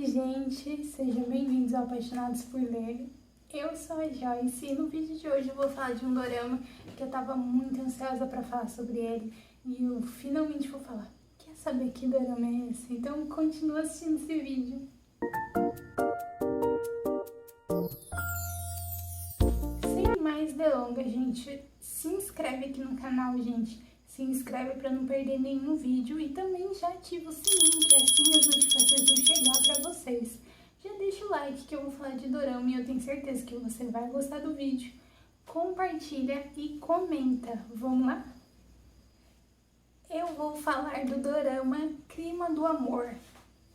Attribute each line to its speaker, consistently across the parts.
Speaker 1: Oi, gente! Sejam bem-vindos ao Apaixonados por Ler. Eu sou a Joyce e no vídeo de hoje eu vou falar de um dorama que eu tava muito ansiosa pra falar sobre ele e eu finalmente vou falar. Quer saber que dorama é esse? Então continua assistindo esse vídeo. Sem mais delongas, gente, se inscreve aqui no canal, gente. Se inscreve para não perder nenhum vídeo e também já ativa o sininho, que assim as notificações vão chegar para vocês. Já deixa o like que eu vou falar de dorama e eu tenho certeza que você vai gostar do vídeo. Compartilha e comenta. Vamos lá? Eu vou falar do dorama Clima do Amor.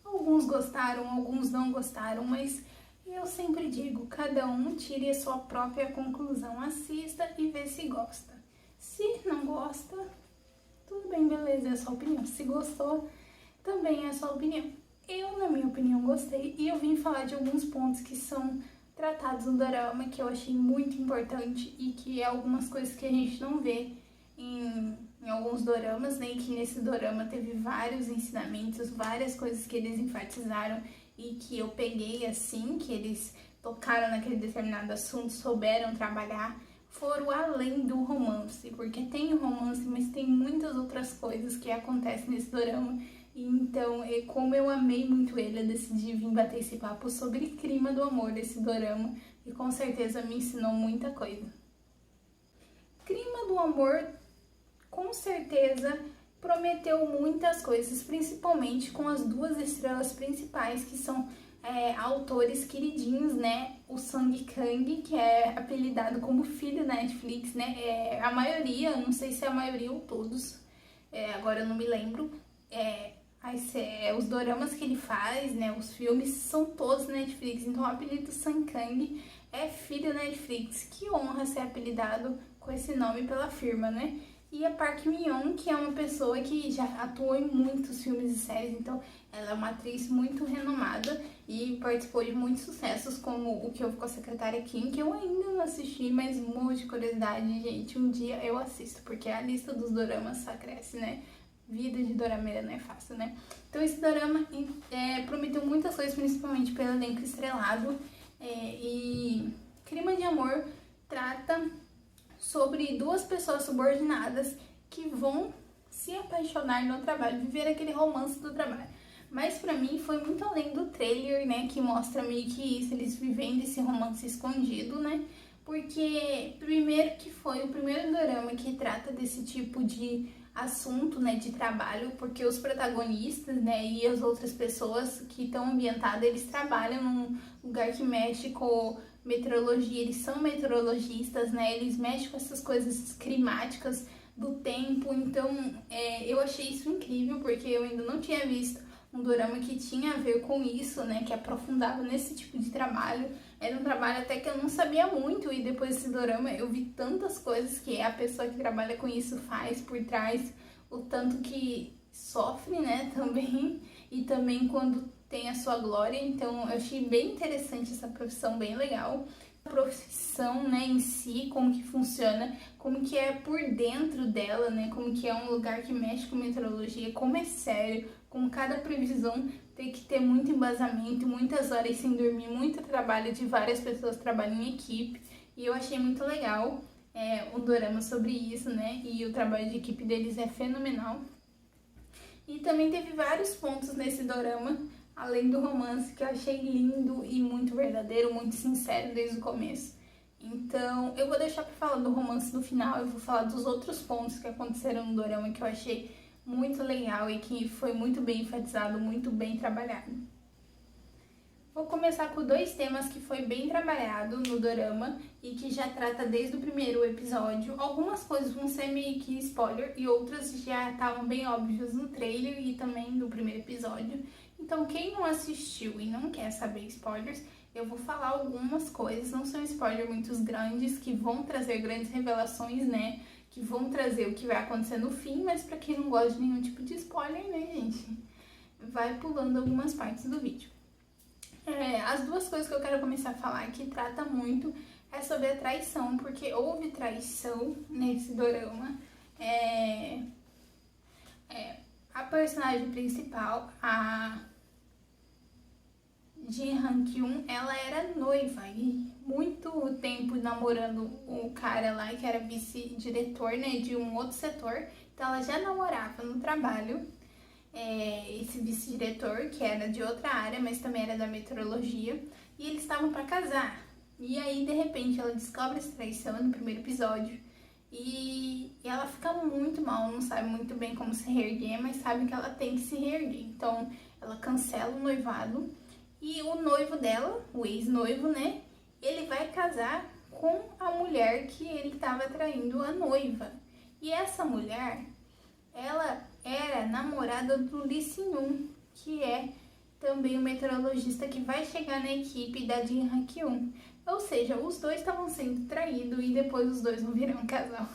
Speaker 1: Alguns gostaram, alguns não gostaram, mas eu sempre digo, cada um tire a sua própria conclusão. Assista e vê se gosta. Se não gosta, tudo bem, beleza, é a sua opinião. Se gostou, também é a sua opinião. Eu, na minha opinião, gostei e eu vim falar de alguns pontos que são tratados no dorama, que eu achei muito importante e que é algumas coisas que a gente não vê em alguns doramas, né? E que nesse dorama teve vários ensinamentos, várias coisas que eles enfatizaram e que eu peguei assim, que eles tocaram naquele determinado assunto, souberam trabalhar, foram além do romance, porque tem o romance, mas tem muitas outras coisas que acontecem nesse dorama. Então, como eu amei muito ele, eu decidi vir bater esse papo sobre Clima do Amor desse dorama, e com certeza me ensinou muita coisa. Clima do Amor, com certeza, prometeu muitas coisas, principalmente com as duas estrelas principais, que são autores queridinhos, né? O Song Kang, que é apelidado como filho da Netflix, né? A maioria, não sei se é a maioria ou todos, agora eu não me lembro, os doramas que ele faz, né? Os filmes são todos Netflix, então o apelido Song Kang é filho da Netflix. Que honra ser apelidado com esse nome pela firma, né? E a Park Min-young, que é uma pessoa que já atuou em muitos filmes e séries, então ela é uma atriz muito renomada e participou de muitos sucessos, como O Que Houve com a Secretária Kim, que eu ainda não assisti, mas morro de curiosidade, gente. Um dia eu assisto, porque a lista dos doramas só cresce, né? Vida de dorameira não é fácil, né? Então esse dorama prometeu muitas coisas, principalmente pelo elenco estrelado, e Clima de Amor trata sobre duas pessoas subordinadas que vão se apaixonar no trabalho, viver aquele romance do trabalho. Mas pra mim foi muito além do trailer, né, que mostra meio que isso, eles vivendo esse romance escondido, né? Porque primeiro que foi o primeiro dorama que trata desse tipo de assunto, né, de trabalho, porque os protagonistas, né, e as outras pessoas que estão ambientadas, eles trabalham num lugar que mexe com meteorologia, eles são meteorologistas, né, eles mexem com essas coisas climáticas do tempo, então eu achei isso incrível, porque eu ainda não tinha visto um dorama que tinha a ver com isso, né, que aprofundava nesse tipo de trabalho. Era um trabalho até que eu não sabia muito, e depois desse dorama eu vi tantas coisas que a pessoa que trabalha com isso faz por trás, o tanto que sofre, né, também, e também quando tem a sua glória. Então eu achei bem interessante essa profissão, bem legal. A profissão, né, em si, como que funciona, como que é por dentro dela, né, como que é um lugar que mexe com meteorologia, como é sério, com cada previsão tem que ter muito embasamento, muitas horas sem dormir, muito trabalho de várias pessoas trabalhando em equipe, e eu achei muito legal um dorama sobre isso, né, e o trabalho de equipe deles é fenomenal. E também teve vários pontos nesse dorama, além do romance, que eu achei lindo e muito verdadeiro, muito sincero desde o começo. Então, eu vou deixar pra falar do romance no final, eu vou falar dos outros pontos que aconteceram no dorama que eu achei muito legal e que foi muito bem enfatizado, muito bem trabalhado. Vou começar com dois temas que foi bem trabalhado no dorama e que já trata desde o primeiro episódio. Algumas coisas vão ser meio que spoiler e outras já estavam bem óbvias no trailer e também no primeiro episódio. Então quem não assistiu e não quer saber spoilers, eu vou falar algumas coisas, não são spoilers muito grandes, que vão trazer grandes revelações, né? Que vão trazer o que vai acontecer no fim, mas pra quem não gosta de nenhum tipo de spoiler, né, gente? Vai pulando algumas partes do vídeo. As duas coisas que eu quero começar a falar que trata muito é sobre a traição, porque houve traição nesse dorama. A personagem principal, a Jin Han-kyun, ela era noiva e muito tempo namorando o cara lá, que era vice-diretor, né, de um outro setor. Então ela já namorava no trabalho, esse vice-diretor, que era de outra área, mas também era da meteorologia, e eles estavam para casar. E aí, de repente, ela descobre essa traição no primeiro episódio, e ela fica muito mal, não sabe muito bem como se reerguer, mas sabe que ela tem que se reerguer. Então ela cancela o noivado, e o noivo dela, o ex-noivo, né, ele vai casar com a mulher que ele estava traindo, a noiva. E essa mulher, ela era namorada do Lee Se-yoon, que é também o meteorologista que vai chegar na equipe da Jin Han-kyun. Ou seja, os dois estavam sendo traídos e depois os dois vão virar um casal.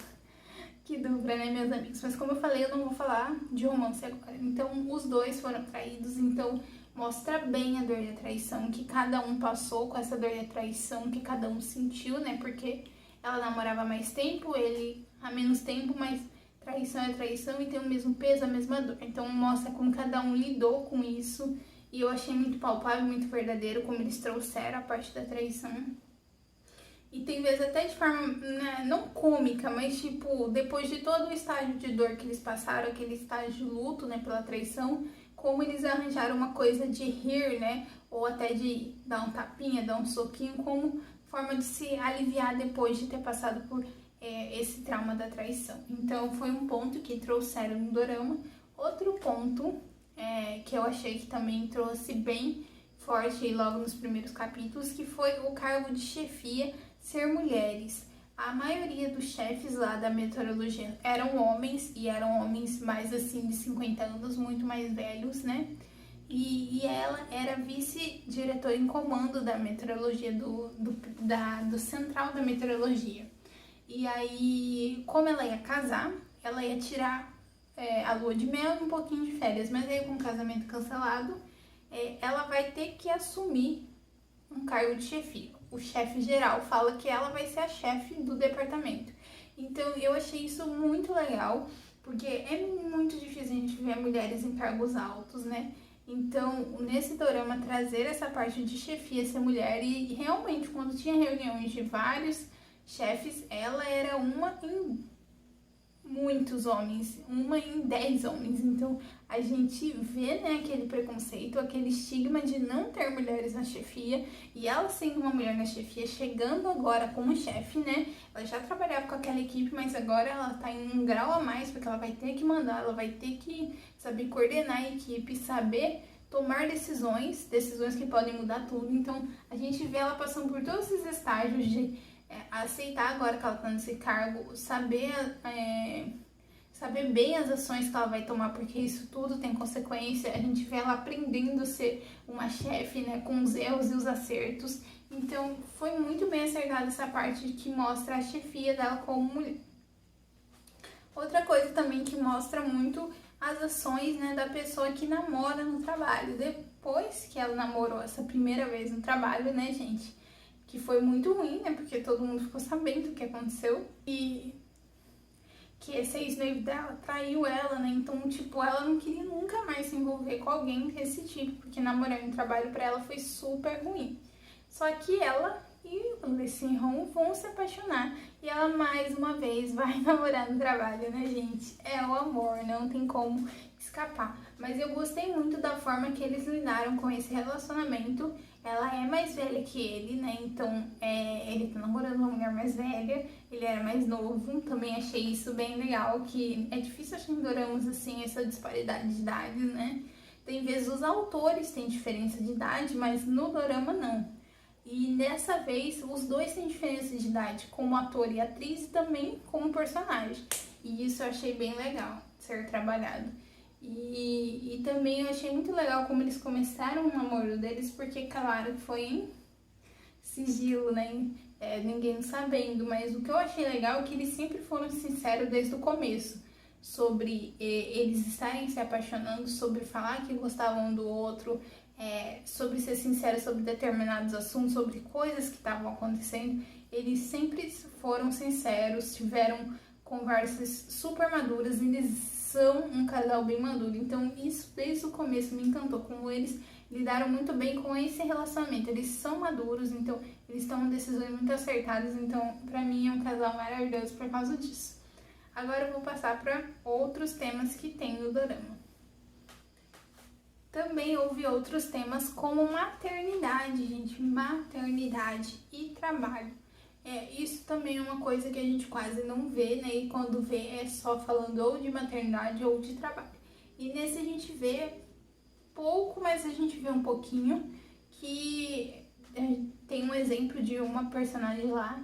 Speaker 1: Que dupla, né, meus amigos? Mas como eu falei, eu não vou falar de romance agora. Então, os dois foram traídos, então mostra bem a dor da traição, que cada um passou com essa dor da traição, que cada um sentiu, né? Porque ela namorava mais tempo, ele há menos tempo, mas traição é traição e tem o mesmo peso, a mesma dor. Então mostra como cada um lidou com isso. E eu achei muito palpável, muito verdadeiro como eles trouxeram a parte da traição. E tem vezes até de forma, né, não cômica, mas tipo, depois de todo o estágio de dor que eles passaram, aquele estágio de luto, né, pela traição, como eles arranjaram uma coisa de rir, né, ou até de dar um tapinha, dar um soquinho, como forma de se aliviar depois de ter passado por esse trauma da traição. Então foi um ponto que trouxeram no dorama. Outro ponto que eu achei que também trouxe bem forte logo nos primeiros capítulos, que foi o cargo de chefia ser mulheres. A maioria dos chefes lá da meteorologia eram homens, e eram homens mais assim de 50 anos, muito mais velhos, né? E ela era vice-diretor em comando da meteorologia, do central da meteorologia. E aí, como ela ia casar, ela ia tirar a lua de mel e um pouquinho de férias, mas aí com o casamento cancelado, ela vai ter que assumir um cargo de chefia. O chefe geral fala que ela vai ser a chefe do departamento. Então eu achei isso muito legal, porque é muito difícil a gente ver mulheres em cargos altos, né? Então, nesse dorama, trazer essa parte de chefia, ser mulher, e realmente quando tinha reuniões de vários chefes, ela era uma em muitos homens, uma em 10 homens. Então a gente vê, né, aquele preconceito, aquele estigma de não ter mulheres na chefia, e ela sendo uma mulher na chefia, chegando agora como chefe, né, ela já trabalhava com aquela equipe, mas agora ela tá em um grau a mais, porque ela vai ter que mandar, ela vai ter que saber coordenar a equipe, saber tomar decisões que podem mudar tudo. Então a gente vê ela passando por todos esses estágios de aceitar agora que ela tá nesse cargo, saber bem as ações que ela vai tomar, porque isso tudo tem consequência. A gente vê ela aprendendo a ser uma chefe, né, com os erros e os acertos. Então foi muito bem acertada essa parte que mostra a chefia dela como mulher. Outra coisa também que mostra muito as ações, né, da pessoa que namora no trabalho. Depois que ela namorou essa primeira vez no trabalho, né, gente, que foi muito ruim, né, porque todo mundo ficou sabendo o que aconteceu, e que esse ex-noivo dela traiu ela, né, então, tipo, ela não queria nunca mais se envolver com alguém desse tipo, porque namorar no trabalho pra ela foi super ruim. Só que ela e o Lee Se-hong vão se apaixonar, e ela mais uma vez vai namorar no trabalho, né, gente? É o amor, não tem como escapar. Mas eu gostei muito da forma que eles lidaram com esse relacionamento. Ela é mais velha que ele, né, então ele tá namorando uma mulher mais velha, ele era mais novo. Também achei isso bem legal, que é difícil achar em doramas assim, essa disparidade de idades, né? Tem vezes os autores têm diferença de idade, mas no dorama não. E dessa vez, os dois têm diferença de idade, como ator e atriz, e também como personagem. E isso eu achei bem legal, ser trabalhado. E também eu achei muito legal como eles começaram o namoro deles, porque, claro, foi em sigilo, né? Ninguém sabendo. Mas o que eu achei legal é que eles sempre foram sinceros desde o começo. Sobre eles estarem se apaixonando, sobre falar que gostavam um do outro, sobre ser sincero sobre determinados assuntos, sobre coisas que estavam acontecendo. Eles sempre foram sinceros, tiveram conversas super maduras, eles são um casal bem maduro. Então isso desde o começo me encantou, como eles lidaram muito bem com esse relacionamento. Eles são maduros, então eles tomam decisões muito acertadas. Então, pra mim, é um casal maravilhoso por causa disso. Agora eu vou passar para outros temas que tem no dorama. Também houve outros temas como maternidade, gente, maternidade e trabalho. Isso também é uma coisa que a gente quase não vê, né? E quando vê é só falando ou de maternidade ou de trabalho. E nesse a gente vê pouco, mas a gente vê um pouquinho que tem um exemplo de uma personagem lá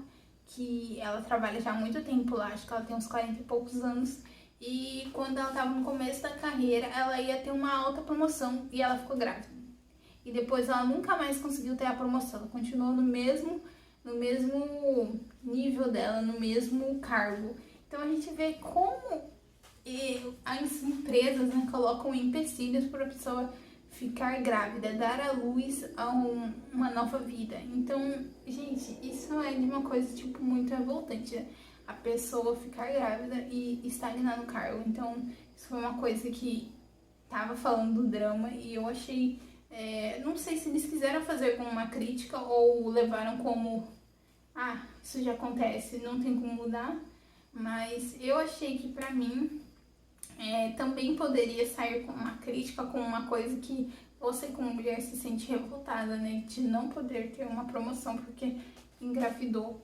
Speaker 1: que ela trabalha já há muito tempo lá, acho que ela tem uns 40 e poucos anos. E quando ela estava no começo da carreira, ela ia ter uma alta promoção e ela ficou grávida. E depois ela nunca mais conseguiu ter a promoção, ela continuou no mesmo nível dela, no mesmo cargo. Então a gente vê como as empresas, né, colocam empecilhos para a pessoa ficar grávida, dar à luz a uma nova vida. Então, gente, isso é de uma coisa, tipo, muito revoltante, né? A pessoa ficar grávida e estagnar no cargo. Então, isso foi uma coisa que tava falando do drama e eu achei... não sei se eles quiseram fazer como uma crítica ou levaram como... Ah, isso já acontece, não tem como mudar. Mas eu achei que, pra mim, também poderia sair com uma crítica, com uma coisa que você como mulher se sente revoltada, né? De não poder ter uma promoção porque engravidou.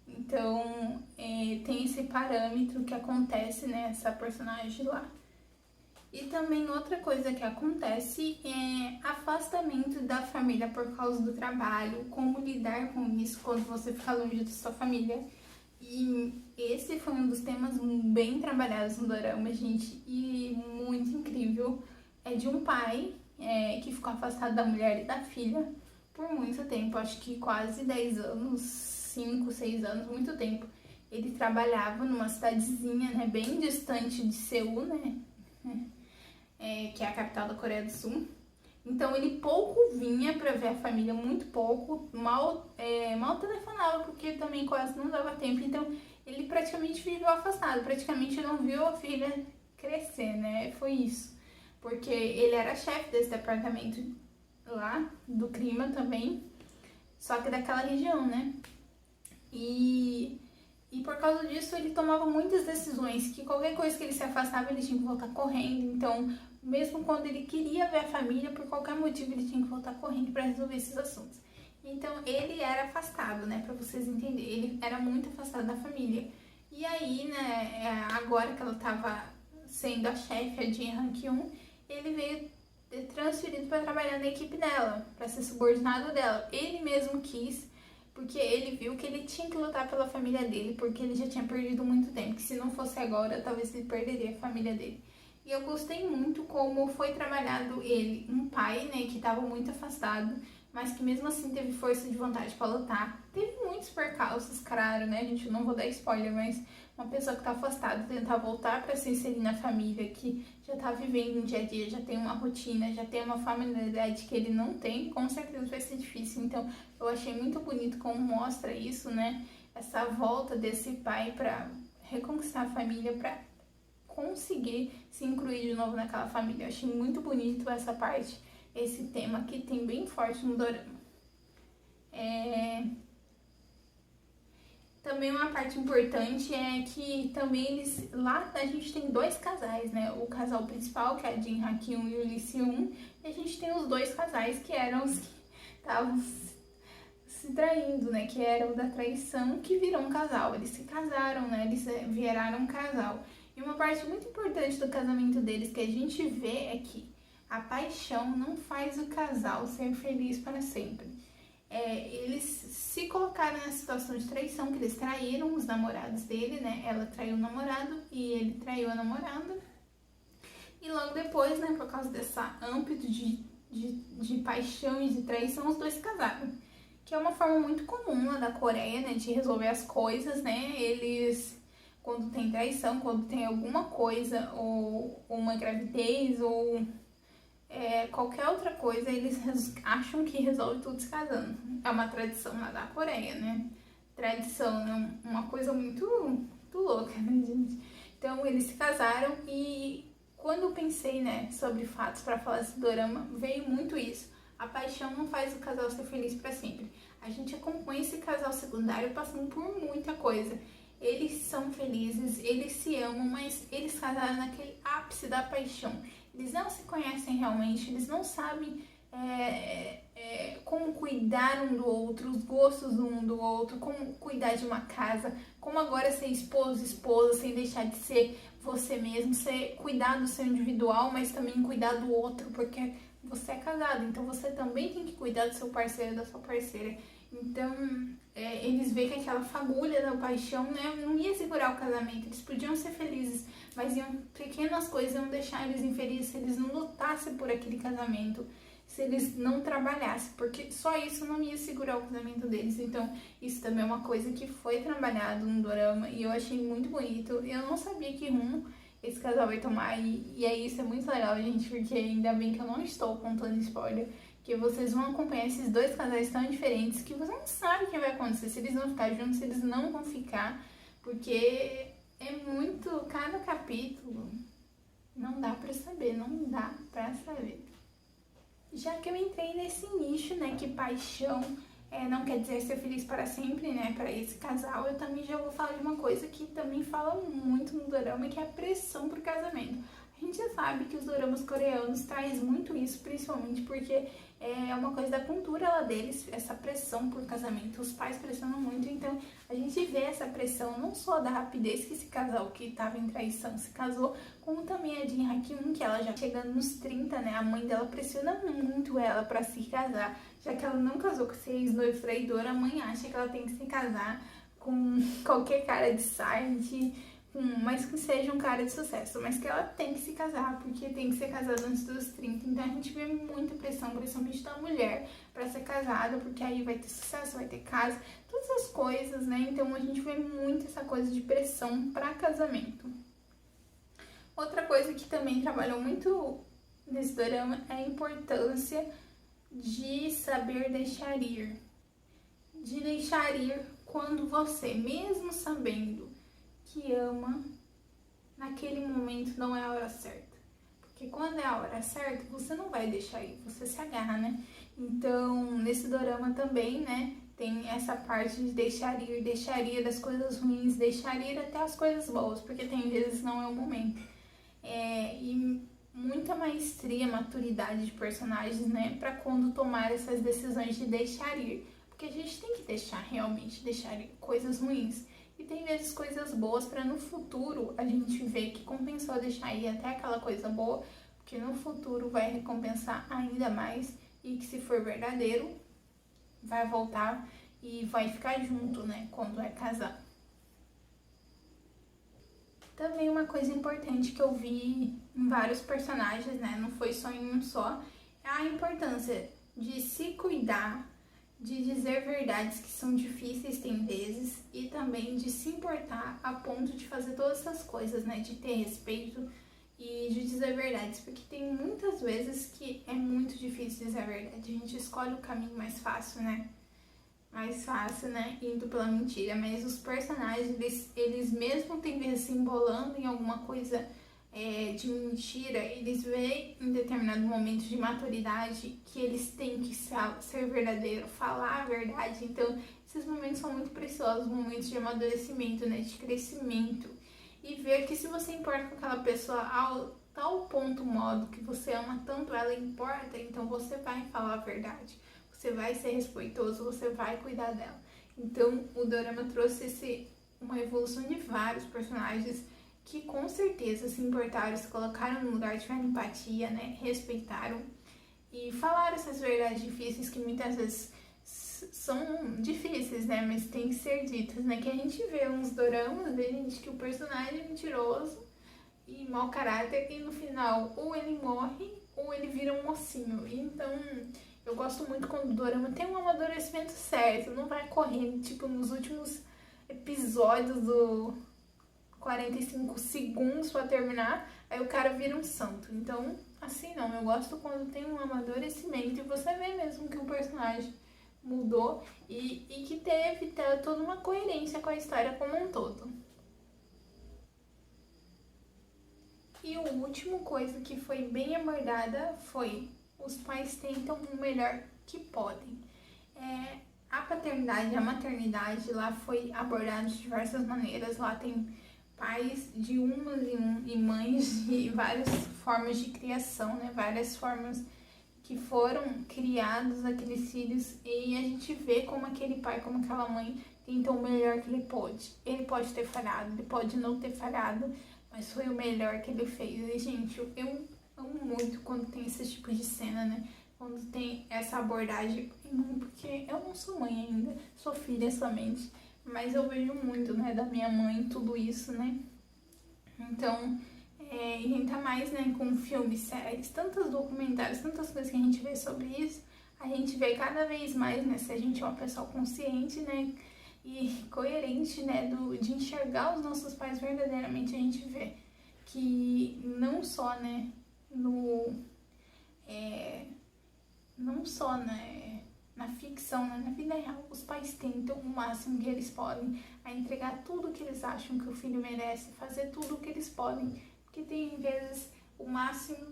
Speaker 1: Então, tem esse parâmetro que acontece nessa personagem lá. E também outra coisa que acontece é afastamento da família por causa do trabalho, como lidar com isso quando você fica longe da sua família. E esse foi um dos temas bem trabalhados no dorama, gente, e muito incrível. É de um pai que ficou afastado da mulher e da filha por muito tempo, acho que quase 10 anos, 5, 6 anos, muito tempo. Ele trabalhava numa cidadezinha, né, bem distante de Seul, né, que é a capital da Coreia do Sul. Então ele pouco vinha pra ver a família, muito pouco, mal telefonava, porque também quase não dava tempo. Então ele praticamente viveu afastado, praticamente não viu a filha crescer, né? Foi isso. Porque ele era chefe desse departamento lá, do clima também, só que daquela região, né? E por causa disso ele tomava muitas decisões, que qualquer coisa que ele se afastava ele tinha que voltar correndo. Então, mesmo quando ele queria ver a família, por qualquer motivo ele tinha que voltar correndo para resolver esses assuntos. Então, ele era afastado, né, para vocês entenderem, ele era muito afastado da família. E aí, né, agora que ela estava sendo a chefe, a Jin Han-kyun, ele veio transferido para trabalhar na equipe dela, para ser subordinado dela. Ele mesmo quis, porque ele viu que ele tinha que lutar pela família dele, porque ele já tinha perdido muito tempo, que se não fosse agora, talvez ele perderia a família dele. E eu gostei muito como foi trabalhado ele, um pai, né, que estava muito afastado, mas que mesmo assim teve força de vontade para lutar. Teve muitos percalços, claro, né, gente, eu não vou dar spoiler, mas uma pessoa que está afastada tentar voltar para se inserir na família, que já está vivendo um dia a dia, já tem uma rotina, já tem uma familiaridade que ele não tem, com certeza vai ser difícil. Então, eu achei muito bonito como mostra isso, né, essa volta desse pai para reconquistar a família, para conseguir se incluir de novo naquela família. Eu achei muito bonito essa parte, esse tema que tem bem forte no dorama. Também uma parte importante é que também lá a gente tem dois casais, né? O casal principal, que é a Jin Ha-kyun e o Lee Se-eun, e a gente tem os dois casais que eram os que estavam se traindo, né? Que eram da traição, que virou um casal. Eles se casaram, né? Eles viraram um casal. E uma parte muito importante do casamento deles que a gente vê é que a paixão não faz o casal ser feliz para sempre. Eles se colocaram na situação de traição, que eles traíram os namorados dele, né? Ela traiu o namorado e ele traiu a namorada. E logo depois, né, por causa dessa âmbito de paixão e de traição, os dois se casaram. Que é uma forma muito comum lá da Coreia, né, de resolver as coisas, né? Eles, quando tem traição, quando tem alguma coisa, ou uma gravidez, ou qualquer outra coisa, eles acham que resolve tudo se casando. É uma tradição lá da Coreia, né? Tradição é uma coisa muito louca, né, gente? Então, eles se casaram e quando eu pensei, né, sobre fatos para falar desse dorama, veio muito isso. A paixão não faz o casal ser feliz para sempre. A gente acompanha esse casal secundário passando por muita coisa. Eles são felizes, eles se amam, mas eles casaram naquele ápice da paixão. Eles não se conhecem realmente, eles não sabem como cuidar um do outro, os gostos um do outro, como cuidar de uma casa, como agora ser esposo, esposa, sem deixar de ser você mesmo, cuidar do seu individual, mas também cuidar do outro, porque você é casado, então você também tem que cuidar do seu parceiro, da sua parceira. Então, eles veem que aquela fagulha da paixão, né, não ia segurar o casamento. Eles podiam ser felizes, mas pequenas coisas iam deixar eles infelizes se eles não lutassem por aquele casamento, se eles não trabalhassem, porque só isso não ia segurar o casamento deles. Então, isso também é uma coisa que foi trabalhado no dorama e eu achei muito bonito. Eu não sabia que rumo esse casal vai tomar e aí isso é muito legal, gente, porque ainda bem que eu não estou contando spoiler, que vocês vão acompanhar esses dois casais tão diferentes que você não sabe o que vai acontecer, se eles vão ficar juntos, se eles não vão ficar, porque é muito, cada capítulo não dá pra saber, não dá pra saber. Já que eu entrei nesse nicho, né, que paixão não quer dizer ser feliz para sempre, né, para esse casal, eu também já vou falar de uma coisa que também fala muito no dorama, que é a pressão pro casamento. A gente já sabe que os doramas coreanos traz muito isso, principalmente porque é uma coisa da cultura lá deles, essa pressão por casamento. Os pais pressionam muito, então a gente vê essa pressão não só da rapidez que esse casal que estava em traição se casou, como também a Jin Ha-kyun, que ela já chegando nos 30, né, a mãe dela pressiona muito ela para se casar, já que ela não casou com esse ex-noivo traidor, a mãe acha que ela tem que se casar com qualquer cara de site, mas que seja um cara de sucesso, mas que ela tem que se casar, porque tem que ser casada antes dos 30. Então a gente vê muita pressão, principalmente da mulher, para ser casada, porque aí vai ter sucesso, vai ter casa, todas as coisas, né? Então a gente vê muito essa coisa de pressão para casamento. Outra coisa que também trabalhou muito nesse dorama é a importância de saber deixar ir. De deixar ir quando você, mesmo sabendo que ama, naquele momento não é a hora certa. Porque quando é a hora certa, você não vai deixar ir, você se agarra, né? Então, nesse dorama também, né, tem essa parte de deixar ir das coisas ruins, deixar ir até as coisas boas, porque tem vezes não é o momento. E muita maestria, maturidade de personagens, né, pra quando tomar essas decisões de deixar ir. Porque a gente tem que realmente deixar ir coisas ruins. E tem vezes coisas boas para no futuro a gente ver que compensou deixar ir até aquela coisa boa, porque no futuro vai recompensar ainda mais e que se for verdadeiro, vai voltar e vai ficar junto, né, quando é casar. Também uma coisa importante que eu vi em vários personagens, né, não foi só em um só, é a importância de se cuidar, de dizer verdades que são difíceis tem vezes e também de se importar a ponto de fazer todas essas coisas, né, de ter respeito e de dizer verdades, porque tem muitas vezes que é muito difícil dizer a verdade, a gente escolhe o caminho mais fácil, né, indo pela mentira, mas os personagens, eles mesmo tem vezes se embolando em alguma coisa de mentira, eles veem em determinado momento de maturidade que eles têm que ser verdadeiro, falar a verdade. Então, esses momentos são muito preciosos, momentos de amadurecimento, né, de crescimento. E ver que se você importa com aquela pessoa ao tal ponto, modo que você ama tanto ela, importa, então você vai falar a verdade. Você vai ser respeitoso, você vai cuidar dela. Então, o dorama trouxe uma evolução de vários personagens que com certeza se importaram, se colocaram no lugar, tiveram empatia, né, respeitaram e falaram essas verdades difíceis que muitas vezes são difíceis, né, mas tem que ser ditas, né, que a gente vê uns doramas, vê gente que o personagem é mentiroso e mau caráter e no final ou ele morre ou ele vira um mocinho. Então eu gosto muito quando o dorama tem um amadurecimento certo, não vai correndo, tipo nos últimos episódios do 45 segundos pra terminar, aí o cara vira um santo. Então, assim não, eu gosto quando tem um amadurecimento e você vê mesmo que o personagem mudou e que teve toda uma coerência com a história como um todo. E o último coisa que foi bem abordada foi: os pais tentam o melhor que podem. A paternidade, a maternidade lá foi abordada de diversas maneiras. Lá tem pais de umas e mães de várias formas de criação, né? Várias formas que foram criados aqueles filhos, e a gente vê como aquele pai, como aquela mãe tentou o melhor que ele pôde. Ele pode ter falhado, ele pode não ter falhado, mas foi o melhor que ele fez. E, gente, eu amo muito quando tem esse tipo de cena, né? Quando tem essa abordagem, porque eu não sou mãe ainda, sou filha somente, mas eu vejo muito, né, da minha mãe, tudo isso, né? Então, e ainda mais, né, com filmes, séries, tantos documentários, tantas coisas que a gente vê sobre isso, a gente vê cada vez mais, né, se a gente é uma pessoa consciente, né, e coerente, né, de enxergar os nossos pais verdadeiramente, a gente vê que não só, né, não só, né, na ficção, né, na vida real, os pais tentam o máximo que eles podem a entregar tudo que eles acham que o filho merece, fazer tudo o que eles podem, porque tem vezes o máximo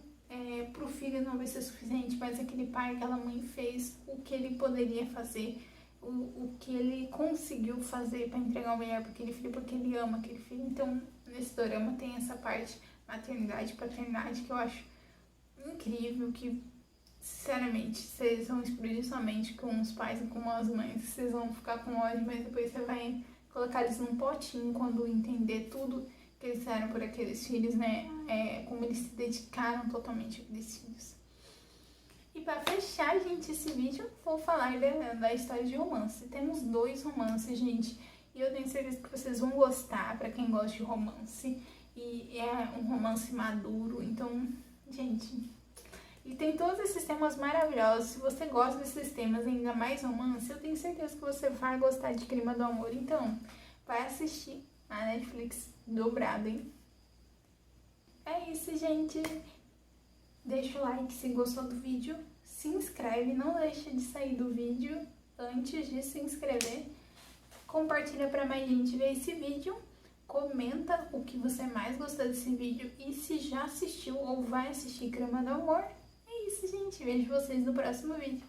Speaker 1: pro filho não vai ser suficiente, mas aquele pai, aquela mãe fez o que ele poderia fazer, o que ele conseguiu fazer para entregar o melhor para aquele filho, porque ele ama aquele filho. Então, nesse dorama tem essa parte maternidade e paternidade que eu acho incrível, que sinceramente, vocês vão explodir sua mente com os pais e com as mães, vocês vão ficar com ódio, mas depois você vai colocar eles num potinho quando entender tudo que eles fizeram por aqueles filhos, né? Como eles se dedicaram totalmente àqueles filhos. E para fechar, gente, esse vídeo, vou falar da história de romance. Temos 2 romances, gente, e eu tenho certeza que vocês vão gostar, para quem gosta de romance. E é um romance maduro, então, gente, e tem todos esses temas maravilhosos. Se você gosta desses temas, ainda mais romance, eu tenho certeza que você vai gostar de Crime do Amor. Então, vai assistir a Netflix dobrado, hein? É isso, gente. Deixa o like se gostou do vídeo. Se inscreve, não deixe de sair do vídeo antes de se inscrever. Compartilha para mais gente ver esse vídeo. Comenta o que você mais gostou desse vídeo. E se já assistiu ou vai assistir Crime do Amor. É isso, gente. Vejo vocês no próximo vídeo.